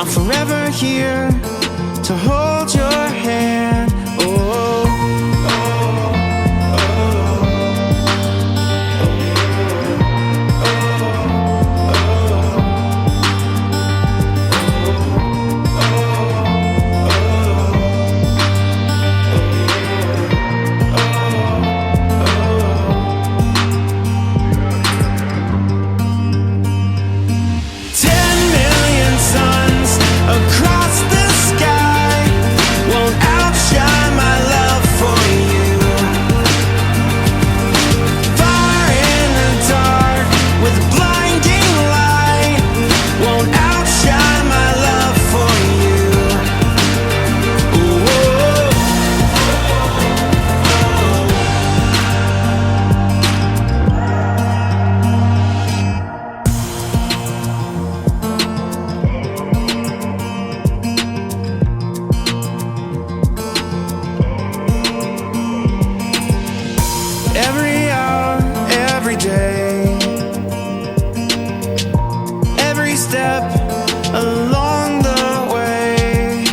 I'm forever here to hold your hand. Oh, across the sky won't outshine my love for you. Fire in the dark with blinding light won't outshine my love for you. Every hour, every day, every step along the way,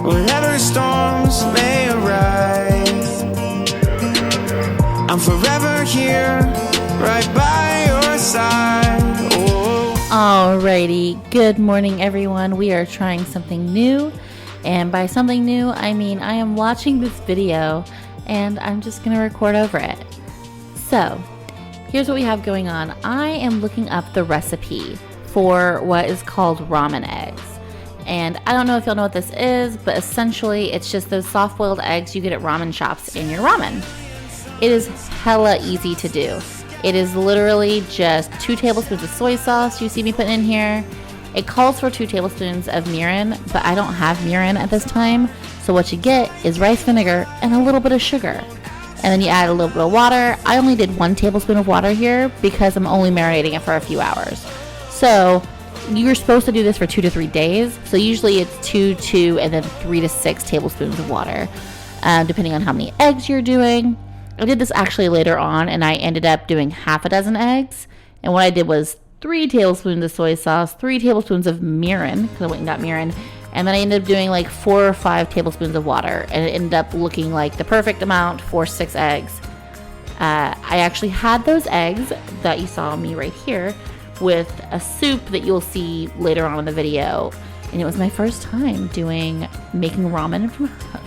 whatever storms may arise, I'm forever here, right by your side. Oh. Alrighty, good morning everyone. We are trying something new, and by something new I mean I am watching this video and I'm just gonna record over it. So here's what we have going on. I am looking up the recipe for what is called ramen eggs, and I don't know if y'all know what this is, but essentially it's just those soft-boiled eggs you get at ramen shops in your ramen. It is hella easy to do. It is literally just 2 tablespoons of soy sauce you see me putting in here. It calls for 2 tablespoons of mirin, but I don't have mirin at this time. So what you get is rice vinegar and a little bit of sugar. And then you add a little bit of water. I only did 1 tablespoon of water here because I'm only marinating it for a few hours. So you're supposed to do this for 2 to 3 days. So usually it's 2, and then 3 to 6 tablespoons of water, depending on how many eggs you're doing. I did this actually later on, and I ended up doing half a dozen eggs. And what I did was 3 tablespoons of soy sauce, 3 tablespoons of mirin, because I went and got mirin, and then I ended up doing like 4 or 5 tablespoons of water, and it ended up looking like the perfect amount for 6 eggs. I actually had those eggs that you saw me right here with a soup that you'll see later on in the video, and it was my first time making ramen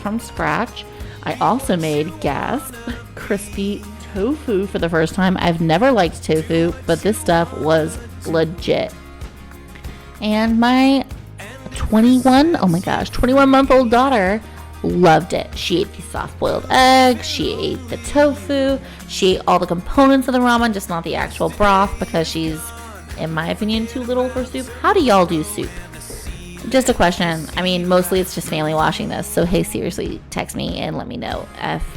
from scratch. I also made crispy tofu for the first time. I've never liked tofu, but this stuff was legit. And my 21-month-old daughter loved it. She ate the soft-boiled eggs, she ate the tofu, she ate all the components of the ramen, just not the actual broth, because she's, in my opinion, too little for soup. How do y'all do soup? Just a question. I mean, mostly it's just family watching this, so hey, seriously, text me and let me know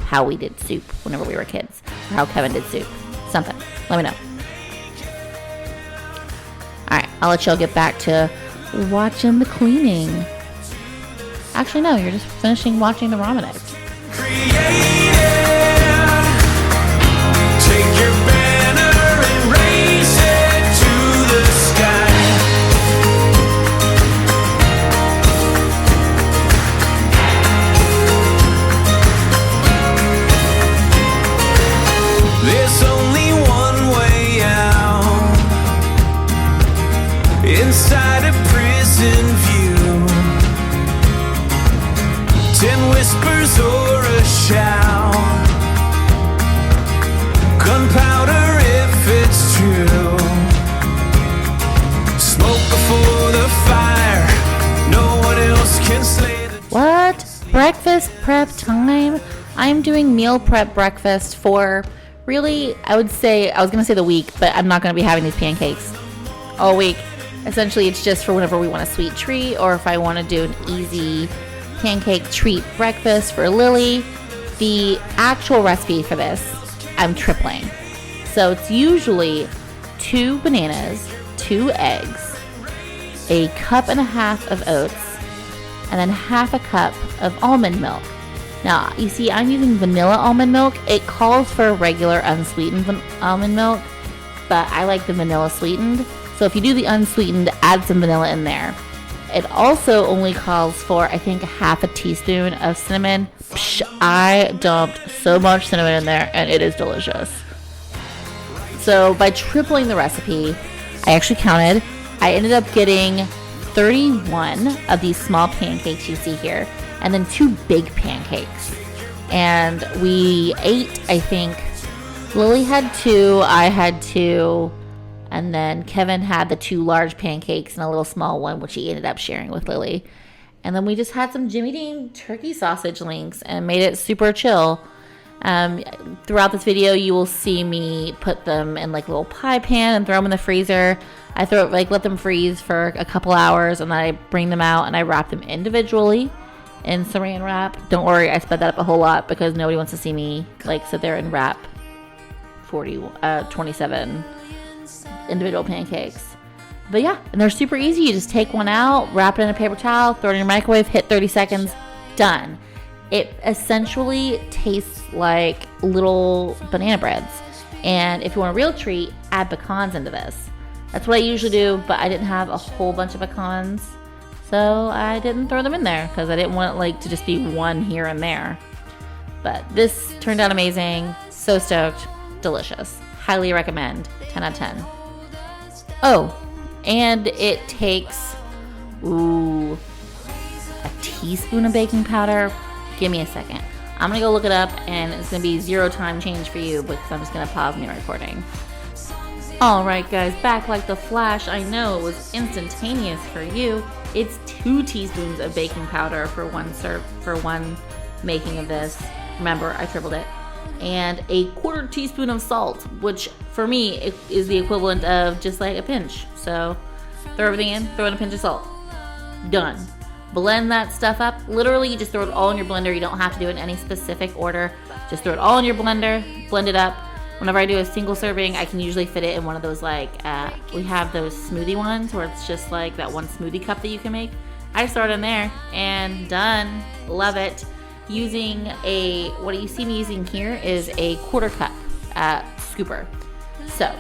how we did soup whenever we were kids, or how Kevin did soup. Something. Let me know. Alright, I'll let y'all get back to watching the cleaning. Actually, no, you're just finishing watching the ramen eggs. Take your banner and raise it to the sky. There's only one way out inside a prison view. 10 whispers or a shout, gunpowder if it's true, smoke before the fire, no one else can slay the... What? Breakfast prep time? I'm doing meal prep breakfast for, really, I was gonna say the week, but I'm not gonna be having these pancakes all week. Essentially, it's just for whenever we want a sweet treat, or if I want to do an easy pancake treat breakfast for Lily. The actual recipe for this, I'm tripling. So it's usually 2 bananas, 2 eggs, a cup and a half of oats, and then half a cup of almond milk. Now, you see, I'm using vanilla almond milk. It calls for regular unsweetened almond milk, but I like the vanilla sweetened. So if you do the unsweetened, add some vanilla in there. It also only calls for, I think, half a teaspoon of cinnamon. Psh, I dumped so much cinnamon in there, and it is delicious. So by tripling the recipe, I actually counted. I ended up getting 31 of these small pancakes you see here, and then 2 big pancakes. And we ate, I think, Lily had 2, I had 2, and then Kevin had the 2 large pancakes and a little small one, which he ended up sharing with Lily. And then we just had some Jimmy Dean turkey sausage links and made it super chill. Throughout this video, you will see me put them in like a little pie pan and throw them in the freezer. I let them freeze for a couple hours, and then I bring them out and I wrap them individually in saran wrap. Don't worry, I sped that up a whole lot because nobody wants to see me like sit there and wrap 27 individual pancakes. But yeah, and they're super easy. You just take one out, wrap it in a paper towel, throw it in your microwave, hit 30 seconds, done. It essentially tastes like little banana breads. And if you want a real treat, add pecans into this. That's what I usually do, but I didn't have a whole bunch of pecans, so I didn't throw them in there because I didn't want it to just be one here and there. But this turned out amazing. So stoked. Delicious. Highly recommend. 10 out of 10. Oh, and it takes, a teaspoon of baking powder. Give me a second. I'm going to go look it up, and it's going to be 0 time change for you because I'm just going to pause my recording. Alright guys, back like the flash. I know it was instantaneous for you. It's 2 teaspoons of baking powder for one making of this. Remember, I tripled it. And a 1/4 teaspoon of salt, which for me is the equivalent of just like a pinch. So throw everything in, throw in a pinch of salt. Done. Blend that stuff up. Literally, you just throw it all in your blender. You don't have to do it in any specific order. Just throw it all in your blender, blend it up. Whenever I do a single serving, I can usually fit it in one of those we have those smoothie ones where it's just like that one smoothie cup that you can make. I start in there and done. Love it. Using what you see me using here is a 1/4 cup scooper. So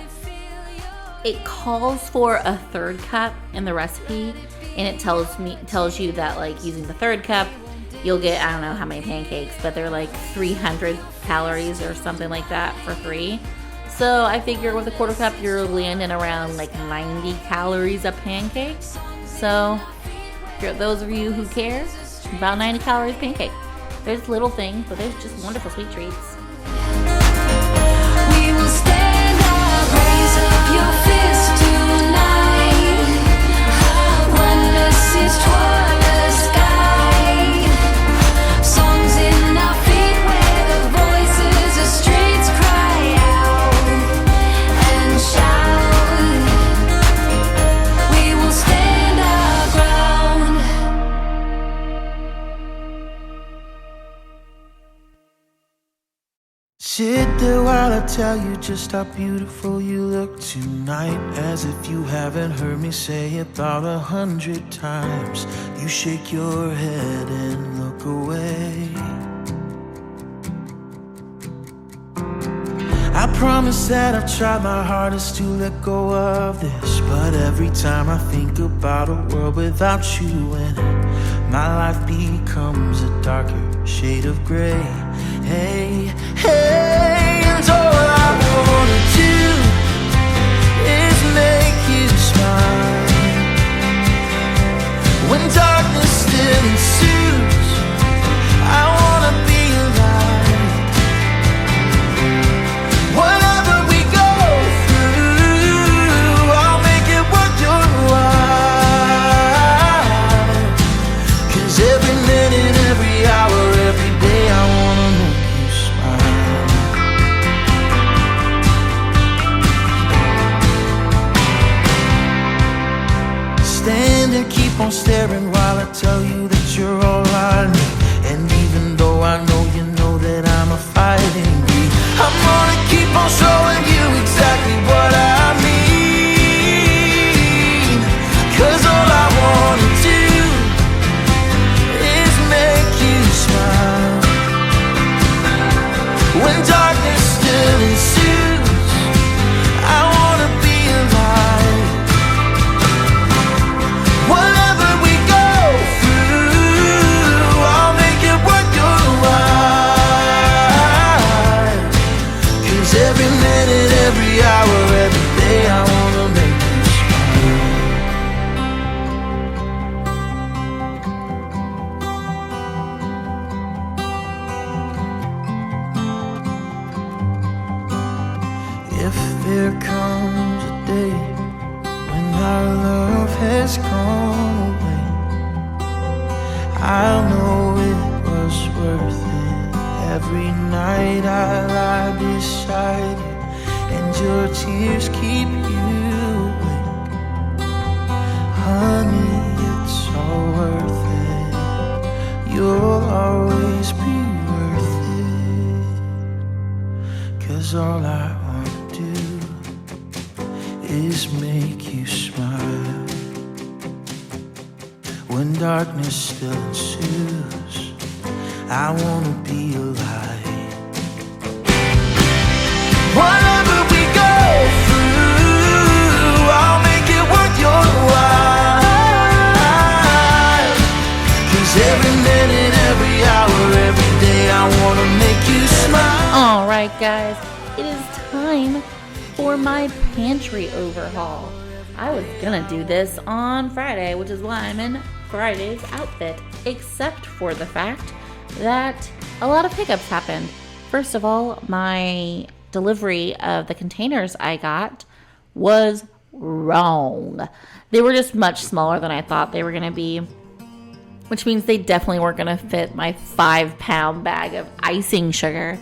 it calls for a 1/3 cup in the recipe, and it tells you that like using the 1/3 cup, you'll get, I don't know how many pancakes, but they're like 300 calories or something like that for 3. So I figure with a 1/4 cup, you're landing around like 90 calories a pancake. So for those of you who care, about 90 calories a pancake. There's little things, but there's just wonderful sweet treats. We will stand up, raise up your fist tonight. Oneness is toward the sky. Songs in our feet where the voices of streets cry out and shout. We will stand our ground. Sit there while I tell you just how beautiful you look tonight. As if you haven't heard me say about 100 times. You shake your head and look away. I promise that I've tried my hardest to let go of this, but every time I think about a world without you in it, my life becomes a darker shade of gray. Hey, hey, and all I wanna do is make you smile. When darkness still ensues, I wanna be alive. Whatever we go through, I'll make it worth your while. 'Cause every minute, every hour, every day, I wanna make you smile. Stand and keep on staring while I tell you that you're all I need. And even though I know you know that I'm a fighting breed, I'm gonna keep on showing you exactly what I mean. 'Cause all I wanna do is make you smile. When darkness still ensues, I wanna be alive. Whatever we go every hour, every day I wanna make you smile. If there comes a day when our love has gone away, I'll know it was worth it. Every night I lie beside you and your tears keep you awake. Honey, it's all worth it. You'll always be worth it. 'Cause all I wanna do is make you smile. When darkness still ensues, I wanna be alive. Whatever we go through, I'll make it worth your while. 'Cause every minute, every hour, every day I wanna make you smile. Alright guys, it is time for my pantry overhaul. I was gonna do this on Friday, which is why I'm in Friday's outfit, except for the fact that a lot of hiccups happened. First of all, my delivery of the containers I got was wrong. They were just much smaller than I thought they were going to be, which means they definitely weren't going to fit my 5-pound bag of icing sugar.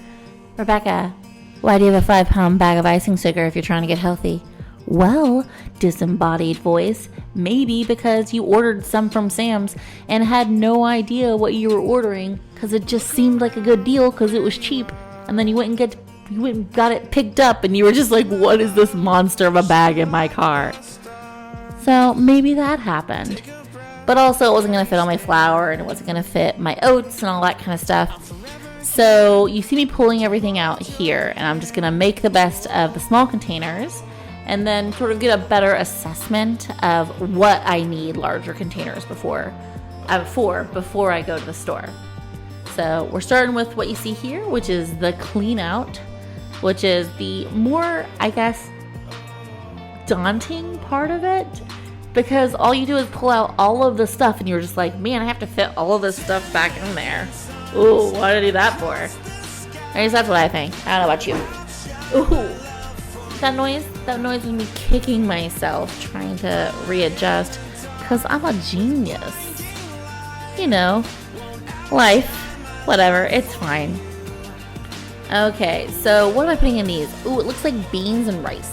Rebecca, why do you have a 5-pound bag of icing sugar if you're trying to get healthy? Well, disembodied voice, maybe because you ordered some from Sam's and had no idea what you were ordering because it just seemed like a good deal because it was cheap, and then you went and got it picked up and you were just like, what is this monster of a bag in my car? So maybe that happened. But also it wasn't going to fit all my flour and it wasn't going to fit my oats and all that kind of stuff. So you see me pulling everything out here, and I'm just going to make the best of the small containers and then sort of get a better assessment of what I need larger containers before I go to the store. So we're starting with what you see here, which is the clean out, which is the more, I guess, daunting part of it, because all you do is pull out all of the stuff and you're just like, man, I have to fit all of this stuff back in there. Ooh, what did I do that for? At least that's what I think. I don't know about you. Ooh. That noise was me kicking myself, trying to readjust, because I'm a genius. You know, life, whatever, it's fine. Okay, so what am I putting in these? Ooh, it looks like beans and rice.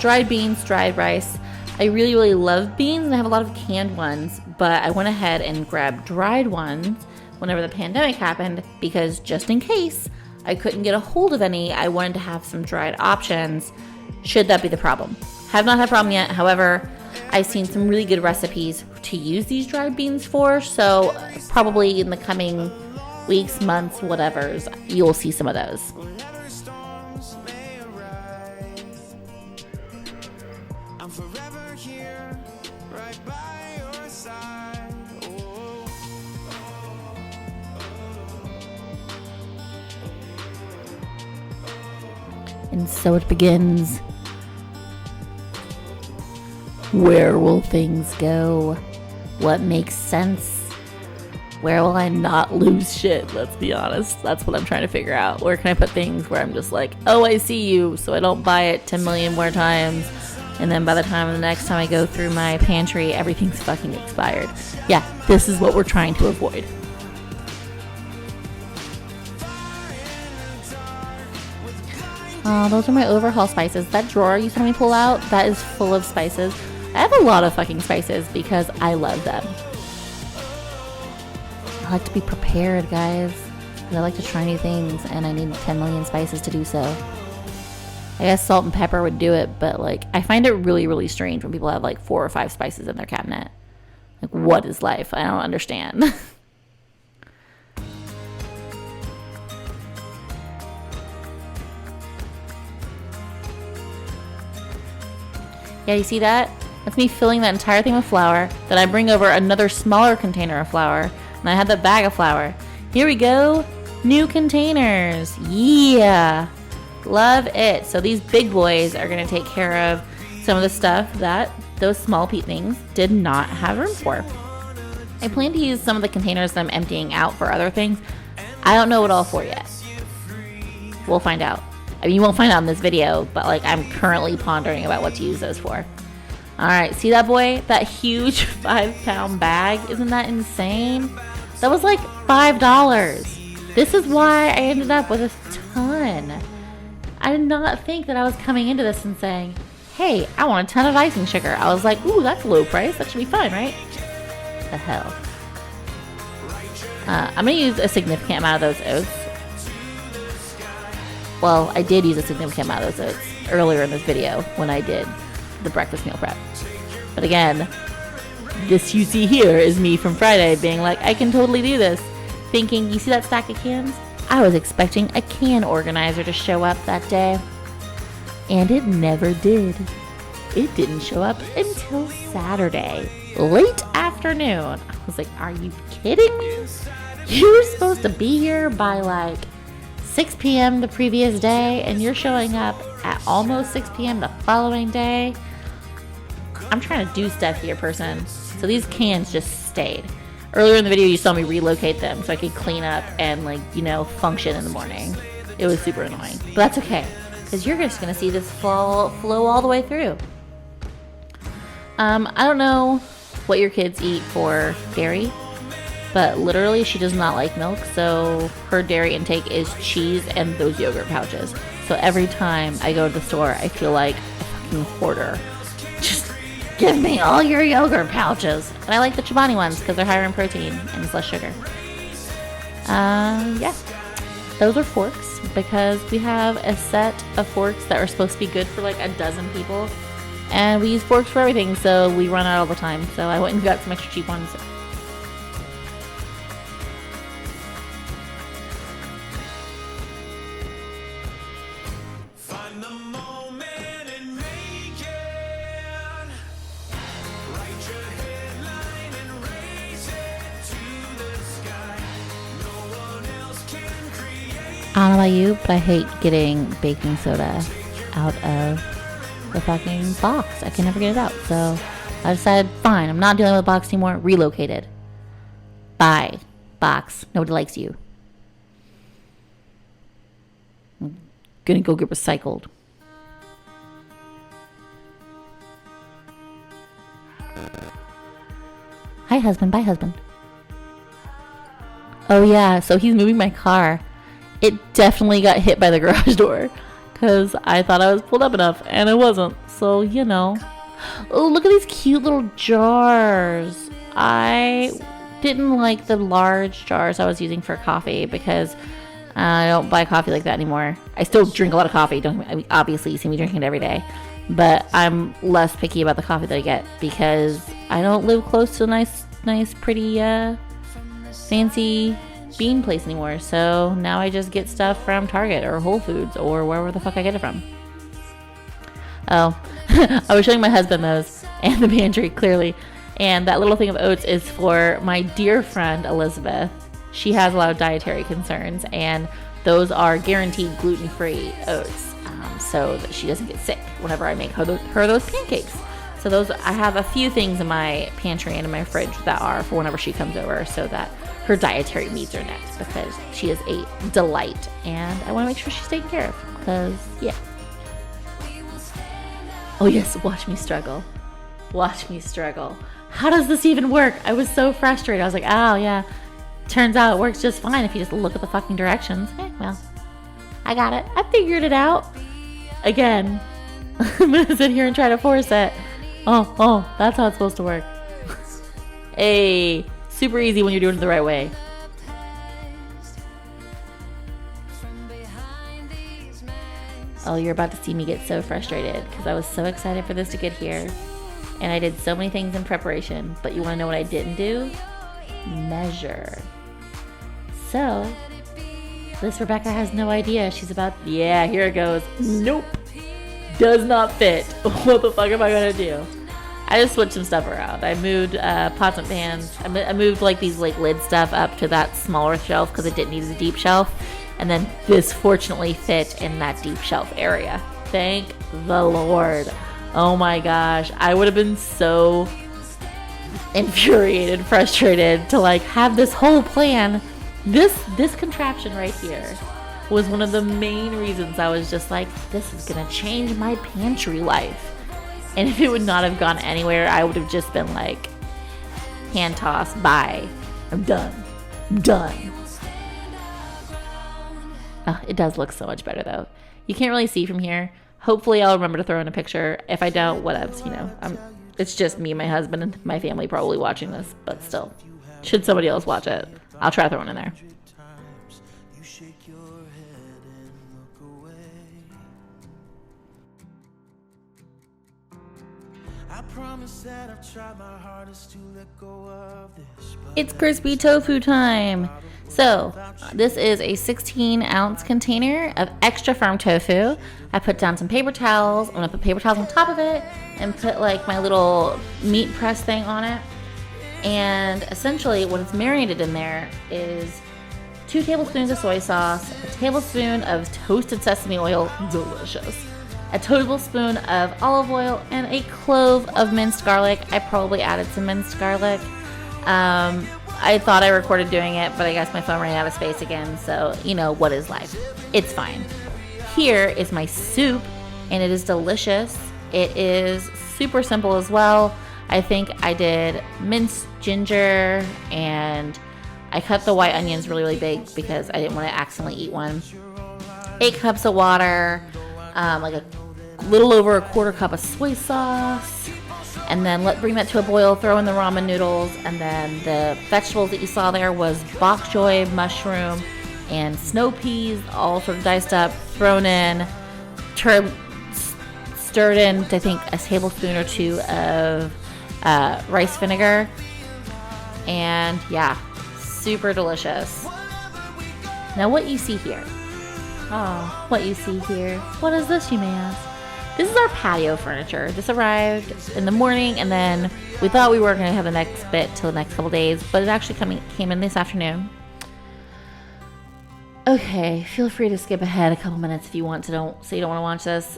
Dried beans, dried rice. I really, really love beans, and I have a lot of canned ones, but I went ahead and grabbed dried ones whenever the pandemic happened, because just in case I couldn't get a hold of any, I wanted to have some dried options should that be the problem. Have not had a problem yet. However, I've seen some really good recipes to use these dried beans for, so probably in the coming weeks, months, whatevers, you'll see some of those. And so it begins. Where will things go? What makes sense? Where will I not lose shit? Let's be honest. That's what I'm trying to figure out. Where can I put things where I'm just like, oh, I see you, so I don't buy it 10 million more times. And then by the next time I go through my pantry, everything's fucking expired. Yeah, this is what we're trying to avoid. Those are my overhaul spices. That drawer you saw me pull out, that is full of spices. I have a lot of fucking spices because I love them. I like to be prepared, guys. I like to try new things, and I need 10 million spices to do so. I guess salt and pepper would do it, but like I find it really, really strange when people have like 4 or 5 spices in their cabinet. Like, what is life? I don't understand. Yeah, you see that? That's me filling that entire thing with flour. Then I bring over another smaller container of flour, and I have that bag of flour. Here we go. New containers. Yeah. Love it. So these big boys are going to take care of some of the stuff that those small Pete things did not have room for. I plan to use some of the containers that I'm emptying out for other things. I don't know what all for yet. We'll find out. I mean, you won't find out in this video, but like I'm currently pondering about what to use those for. All right, see that boy? That huge 5-pound bag? Isn't that insane? That was like $5. This is why I ended up with a ton. I did not think that I was coming into this and saying, hey, I want a ton of icing sugar. I was like, ooh, that's a low price. That should be fine, right? The hell. I'm going to use a significant amount of those oats. Well, I did use a significant amount of those oats earlier in this video when I did the breakfast meal prep. But again, this you see here is me from Friday being like, I can totally do this. Thinking, you see that stack of cans? I was expecting a can organizer to show up that day. And it never did. It didn't show up until Saturday, late afternoon. I was like, are you kidding me? You were supposed to be here by like 6 p.m. the previous day, and you're showing up at almost 6 p.m. the following day. I'm trying to do stuff here, person. So these cans just stayed. Earlier in the video, you saw me relocate them so I could clean up and, like, you know, function in the morning. It was super annoying, but that's okay because you're just gonna see this flow all the way through. I don't know what your kids eat for dairy, but literally she does not like milk, so her dairy intake is cheese and those yogurt pouches. So every time I go to the store, I feel like a fucking hoarder. Just give me all your yogurt pouches. And I like the Chobani ones because they're higher in protein and it's less sugar. Yeah, those are forks because we have a set of forks that are supposed to be good for like a dozen people. And we use forks for everything, so we run out all the time. So I went and got some extra cheap ones. I don't know about you, but I hate getting baking soda out of the fucking box. I can never get it out. So I decided, fine, I'm not dealing with the box anymore. Relocated. Bye. Box. Nobody likes you. I'm gonna go get recycled. Hi, husband. Bye, husband. Oh, yeah. So he's moving my car. It definitely got hit by the garage door because I thought I was pulled up enough and it wasn't. So, you know. Oh, look at these cute little jars. I didn't like the large jars I was using for coffee because I don't buy coffee like that anymore. I still drink a lot of coffee. Obviously, you see me drinking it every day. But I'm less picky about the coffee that I get because I don't live close to a nice, pretty, fancy bean place anymore. So now I just get stuff from Target or Whole Foods or wherever the fuck I get it from. Oh, I was showing my husband those and the pantry clearly. And that little thing of oats is for my dear friend Elizabeth. She has a lot of dietary concerns and those are guaranteed gluten-free oats so that she doesn't get sick whenever I make her those pancakes. So those, I have a few things in my pantry and in my fridge that are for whenever she comes over so that her dietary needs are met because she is a delight and I want to make sure she's taken care of because, yeah. Oh yes, watch me struggle. Watch me struggle. How does this even work? I was so frustrated. I was like, oh yeah. Turns out it works just fine if you just look at the fucking directions. Well, I got it. I figured it out. Again, I'm going to sit here and try to force it. Oh, that's how it's supposed to work. Hey, super easy when you're doing it the right way. Oh, you're about to see me get so frustrated because I was so excited for this to get here. And I did so many things in preparation. But you want to know what I didn't do? Measure. So, this Rebecca has no idea. She's about, yeah, here it goes. Nope. Does not fit. What the fuck am I going to do? I just switched some stuff around. I moved pots and pans. I moved like these like lid stuff up to that smaller shelf because it didn't need a deep shelf. And then this fortunately fit in that deep shelf area. Thank the Lord. Oh my gosh. I would have been so infuriated, frustrated to like have this whole plan. This contraption right here was one of the main reasons I was just like, this is gonna change my pantry life. And if it would not have gone anywhere, I would have just been like, hand toss, bye. I'm done. Oh, it does look so much better though. You can't really see from here. Hopefully I'll remember to throw in a picture. If I don't, whatevs, it's just me and my husband and my family probably watching this, but still, should somebody else watch it, I'll try to throw it in there. It's crispy tofu time. So this is a 16-ounce container of extra firm tofu. I put down some paper towels. I'm gonna put paper towels on top of it and put like my little meat press thing on it. And essentially what it's marinated in there is 2 tablespoons of soy sauce, a tablespoon of toasted sesame oil, delicious, a tablespoon of olive oil, and a clove of minced garlic. I probably added some minced garlic. I thought I recorded doing it, but I guess my phone ran out of space again, so what is life? It's fine. Here is my soup, and it is delicious. It is super simple as well. I think I did minced ginger, and I cut the white onions really, really big because I didn't want to accidentally eat one. 8 cups of water, like a little over a quarter cup of soy sauce, and then bring that to a boil, throw in the ramen noodles, and then the vegetables that you saw there was bok choy, mushroom, and snow peas, all sort of diced up, thrown in, stirred in, I think, a tablespoon or 2 of rice vinegar, and yeah, super delicious. Now what you see here, what is this, you may ask? This is our patio furniture. This arrived in the morning, and then we thought we were going to have the next bit till the next couple days, but it actually came in this afternoon. Okay, feel free to skip ahead a couple minutes if you want to. Don't say you don't want to watch this.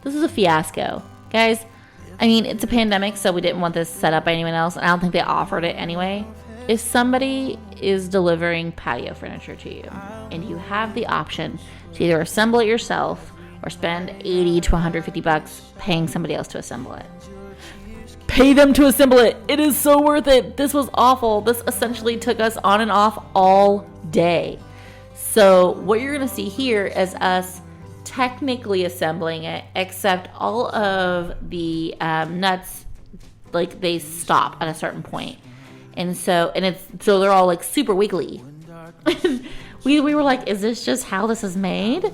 This is a fiasco, guys. I mean, it's a pandemic, so we didn't want this set up by anyone else, and I don't think they offered it anyway. If somebody is delivering patio furniture to you, and you have the option to either assemble it yourself or spend $80 to $150 paying somebody else to assemble it, pay them to assemble it. It is so worth it. This was awful. This essentially took us on and off all day. So what you're going to see here is us technically assembling it, except all of the nuts, like, they stop at a certain point. And so they're all like super wiggly. we were like, is this just how this is made?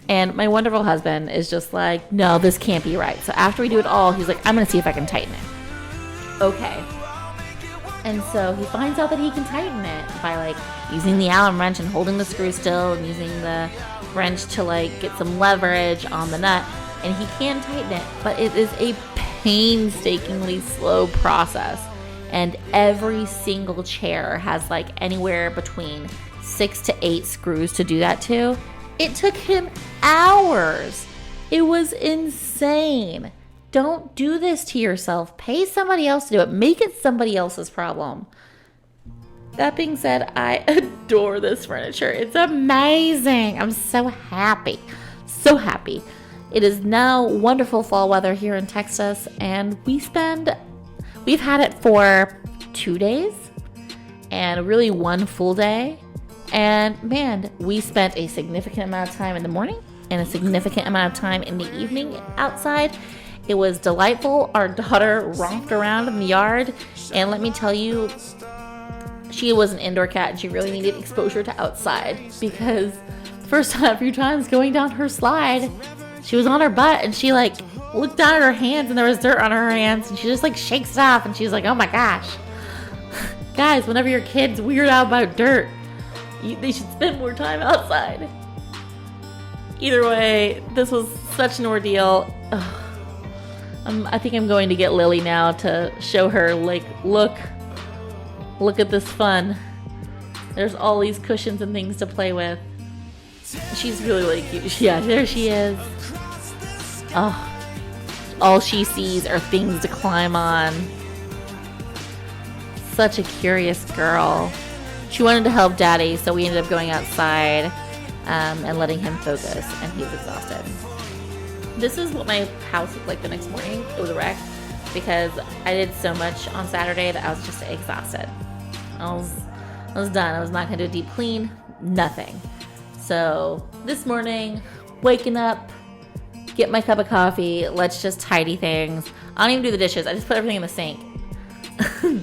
And my wonderful husband is just like, no, this can't be right. So after we do it all, he's like, I'm going to see if I can tighten it. Okay. And so he finds out that he can tighten it by like using the Allen wrench and holding the screw still and using the wrench to like get some leverage on the nut. And he can tighten it, but it is a painstakingly slow process. And every single chair has like anywhere between 6 to 8 screws to do that to. It took him hours. It was insane. Don't do this to yourself. Pay somebody else to do it. Make it somebody else's problem. That being said, I adore this furniture. It's amazing. I'm so happy. So happy. It is now wonderful fall weather here in Texas, and we've had it for 2 days and really 1 full day. And man, we spent a significant amount of time in the morning and a significant amount of time in the evening outside. It was delightful. Our daughter romped around in the yard, and let me tell you, she was an indoor cat and she really needed exposure to outside, because the first few times going down her slide, she was on her butt and she like looked down at her hands and there was dirt on her hands, and she just like shakes it off and she's like, oh my gosh. Guys, whenever your kids weird out about dirt, they should spend more time outside. Either way, this was such an ordeal. I think I'm going to get Lily now to show her, like, look at this fun. There's all these cushions and things to play with. She's really, really cute. Yeah, there she is. Oh, all she sees are things to climb on. Such a curious girl. She wanted to help Daddy, so we ended up going outside and letting him focus, and he's exhausted. This is what my house looked like the next morning. It was a wreck because I did so much on Saturday that I was just exhausted. I was done. I was not going to do a deep clean. Nothing. So this morning, waking up, get my cup of coffee. Let's just tidy things. I don't even do the dishes. I just put everything in the sink. I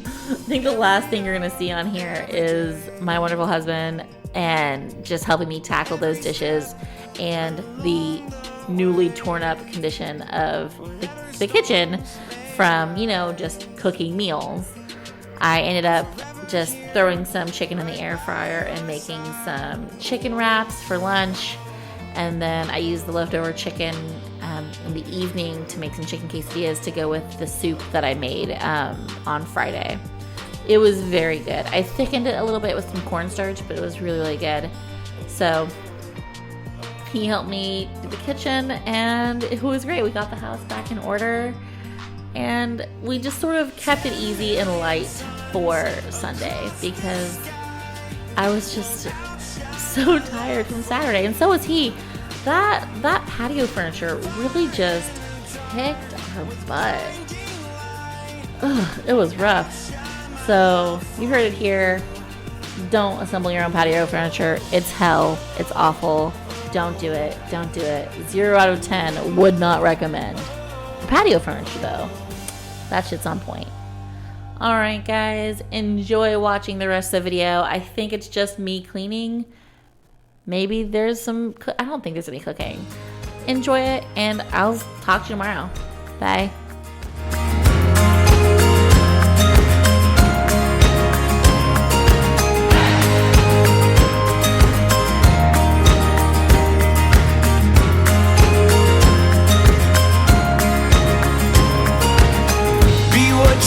think the last thing you're going to see on here is my wonderful husband and just helping me tackle those dishes and the newly torn up condition of the kitchen from, just cooking meals. I ended up just throwing some chicken in the air fryer and making some chicken wraps for lunch. And then I used the leftover chicken in the evening to make some chicken quesadillas to go with the soup that I made on Friday. It was very good. I thickened it a little bit with some cornstarch, but it was really, really good. So he helped me do the kitchen, and it was great. We got the house back in order, and we just sort of kept it easy and light for Sunday because I was just so tired from Saturday, and so was he. That patio furniture really just kicked our butt. Ugh, it was rough. So you heard it here. Don't assemble your own patio furniture. It's hell. It's awful. Don't do it. Don't do it. 0 out of 10 would not recommend. The patio furniture, though, that shit's on point. Alright, guys. Enjoy watching the rest of the video. I think it's just me cleaning. Maybe there's some... I don't think there's any cooking. Enjoy it, and I'll talk to you tomorrow. Bye.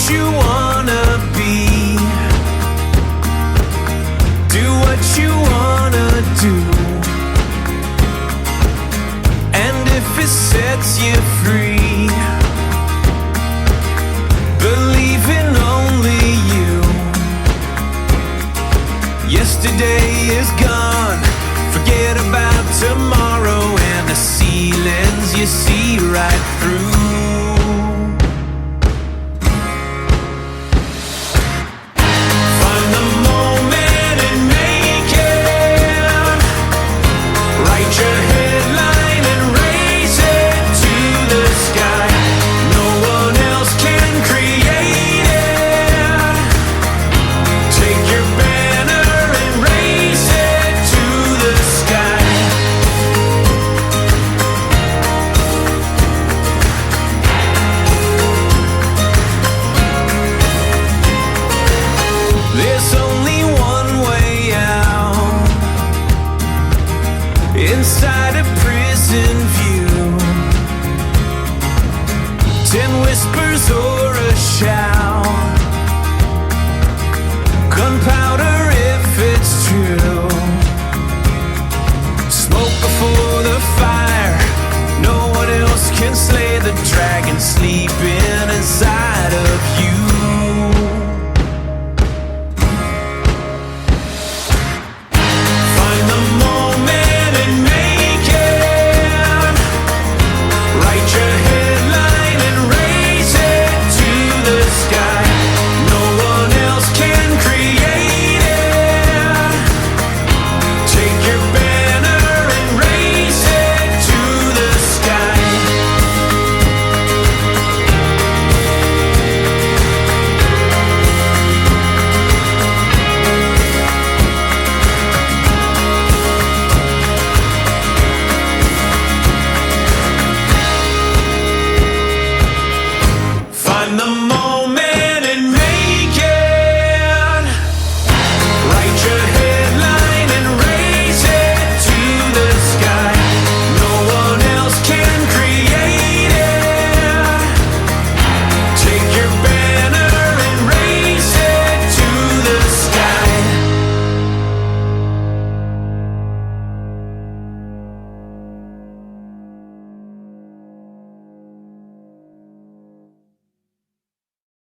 You wanna be, do what you wanna do, and if it sets you free,